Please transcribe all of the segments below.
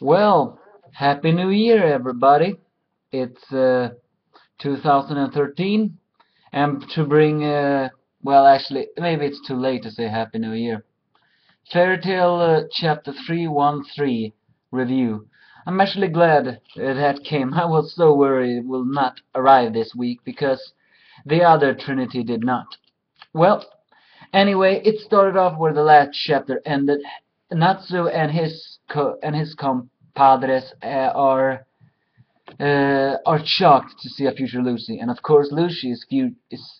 Well, Happy New Year, everybody. It's 2013, and to bring, well, actually, maybe it's too late to say Happy New Year. Fairy Tale Chapter 313 review. I'm actually glad that came. I was so worried it will not arrive this week because the other Trinity did not. Well, anyway, it started off where the last chapter ended. Natsu and his compadres are shocked to see a future Lucy, and of course Lucy is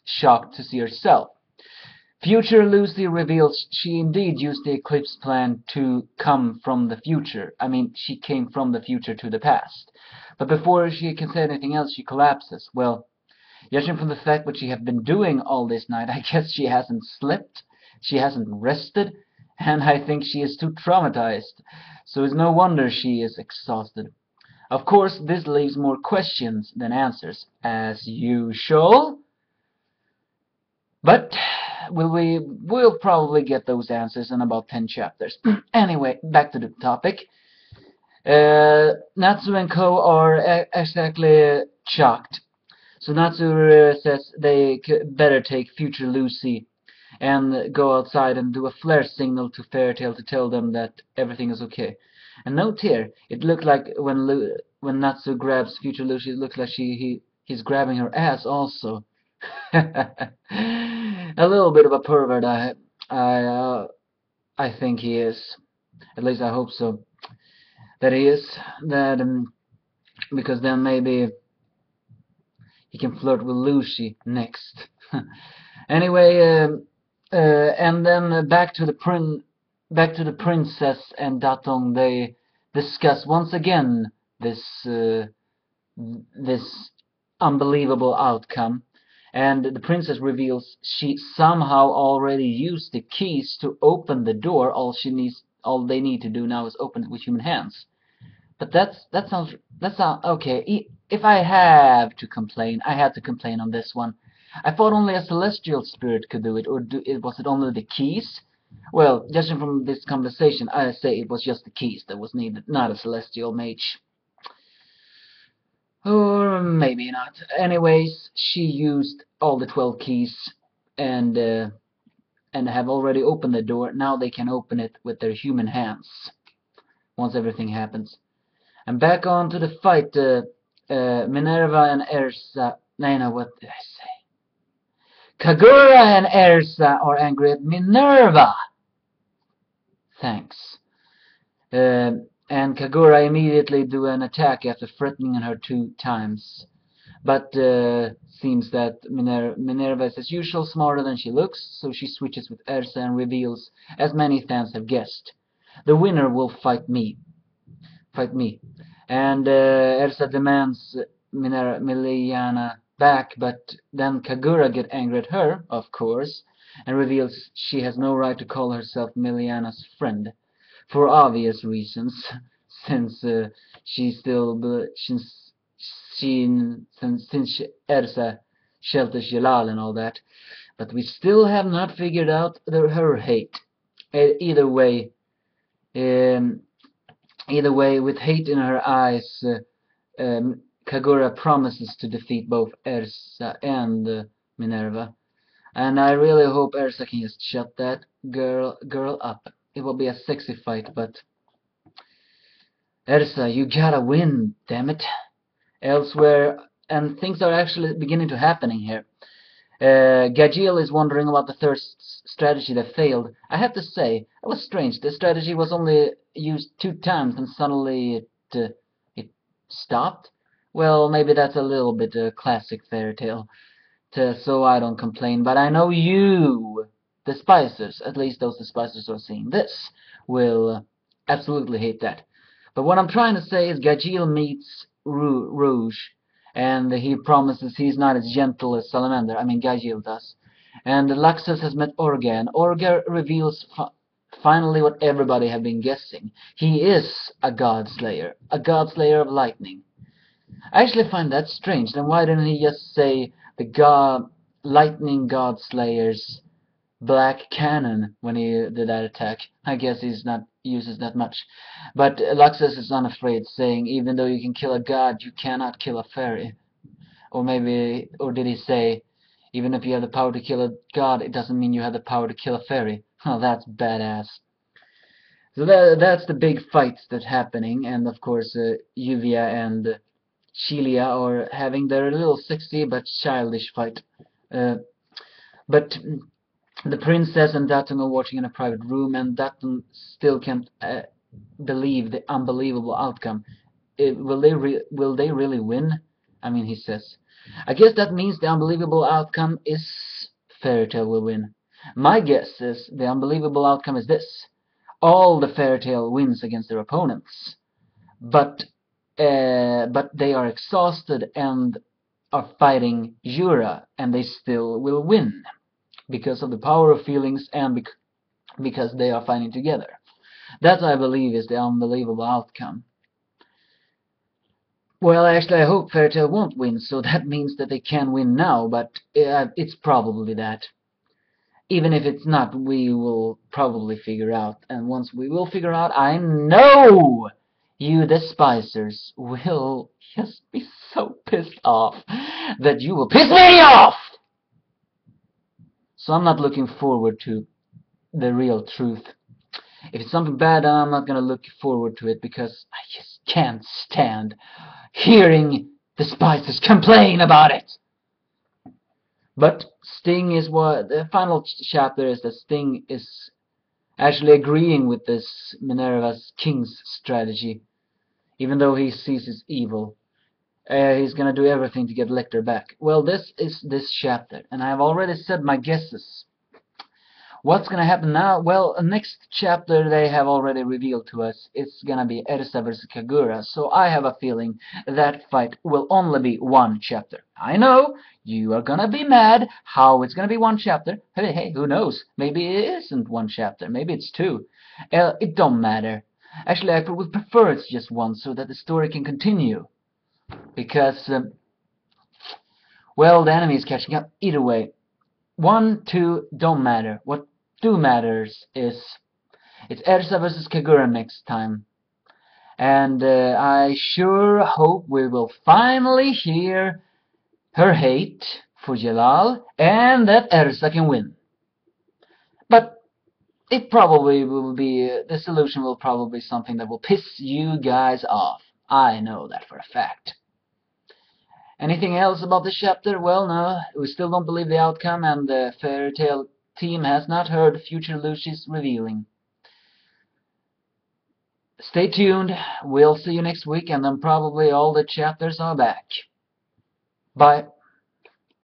shocked to see herself. Future Lucy reveals she indeed used the eclipse plan to come from the future. I mean, she came from the future to the past. But before she can say anything else, she collapses. Well, judging from the fact what she have been doing all this night, I guess she hasn't slept, she hasn't rested, and I think she is too traumatized. So it's no wonder she is exhausted. Of course, this leaves more questions than answers, as usual. But we'll probably get those answers in about 10 chapters. Anyway, back to the topic. Natsu and Co. are exactly shocked. So Natsu says they better take future Lucy and go outside and do a flare signal to Fairytale to tell them that everything is okay. And note here, it looked like when Natsu grabs future Lucy, it looks like he's grabbing her ass also. A little bit of a pervert, I think he is. At least I hope so. That he is. That because then maybe he can flirt with Lucy next. Anyway, and then back to the princess and Datong. They discuss once again this unbelievable outcome, and the princess reveals she somehow already used the keys to open the door. All they need to do now is open it with human hands. But that sounds okay. If I have to complain, I had to complain on this one. I thought only a celestial spirit could do it, or was it only the keys? Well, judging from this conversation, I say it was just the keys that was needed, not a celestial mage. Or maybe not. Anyways, she used all the 12 keys and have already opened the door. Now they can open it with their human hands once everything happens. And back on to the fight. Minerva and Erza. No, what did I say? Kagura and Erza are angry at Minerva. Thanks. And Kagura immediately do an attack after threatening her 2 times. But seems that Minerva is as usual smarter than she looks, so she switches with Erza and reveals, as many fans have guessed, the winner will fight me. And Erza demands Miliana back, but then Kagura get angry at her, of course, and reveals she has no right to call herself Miliana's friend, for obvious reasons, since Erza shelters Jalal and all that. But we still have not figured out her hate. Either way, with hate in her eyes, Kagura promises to defeat both Erza and Minerva. And I really hope Erza can just shut that girl up. It will be a sexy fight, but Erza, you gotta win, damn it. Elsewhere, and things are actually beginning to happening here. Gajil is wondering about the third strategy that failed. I have to say, it was strange. The strategy was only used 2 times and suddenly it stopped. Well, maybe that's a little bit classic fairy tale, so I don't complain. But I know you, despisers, at least those despisers who are seeing this, will absolutely hate that. But what I'm trying to say is Gajil meets Rouge, and he promises he's not as gentle as Salamander. I mean, Gajil does. And Luxus has met Orga, and Orga reveals finally what everybody have been guessing. He is a god slayer of lightning. I actually find that strange. Then why didn't he just say the lightning god slayer's black cannon when he did that attack? I guess he's not uses that much. But Luxus is unafraid, saying, even though you can kill a god, you cannot kill a fairy. Or maybe, or did he say, even if you have the power to kill a god, it doesn't mean you have the power to kill a fairy. Oh, that's badass. So that's the big fights that's happening, and of course Yuvia and Chilia are having their little sexy but childish fight. But the princess and Datun are watching in a private room, and Datun still can't believe the unbelievable outcome. Will they really win? I mean, he says. I guess that means the unbelievable outcome is Fairy Tail will win. My guess is the unbelievable outcome is this: all the Fairy Tail wins against their opponents, but they are exhausted and are fighting Jura, and they still will win because of the power of feelings and because they are fighting together. That, I believe, is the unbelievable outcome. Well, actually, I hope Fairy Tail won't win, so that means that they can win now, but it's probably that. Even if it's not, we will probably figure out, and once we will figure out, I know you despisers will just be so pissed off that you will piss me off! So I'm not looking forward to the real truth. If it's something bad, I'm not gonna look forward to it, because I just can't stand hearing the spiders complain about it. But Sting is what the final chapter is, that Sting is actually agreeing with this Minerva's King's strategy, even though he sees it's evil. He's gonna do everything to get Lecter back. Well, this is this chapter, and I've already said my guesses. What's gonna happen now? Well, next chapter they have already revealed to us. It's gonna be Erza vs Kagura, so I have a feeling that fight will only be one chapter. I know, you are gonna be mad how it's gonna be one chapter. Hey, who knows? Maybe it isn't one chapter, maybe it's two. It don't matter. Actually, I would prefer it's just one, so that the story can continue. Because, well, the enemy is catching up. Either way, 1, 2, don't matter. What do matters is it's Erza vs Kagura next time. And I sure hope we will finally hear her hate for Jalal and that Erza can win. But it probably will be, the solution will probably be something that will piss you guys off. I know that for a fact. Anything else about this chapter? Well, no, we still don't believe the outcome, and the Fairy Tail team has not heard future Lucy's revealing. Stay tuned, we'll see you next week, and then probably all the chapters are back. Bye.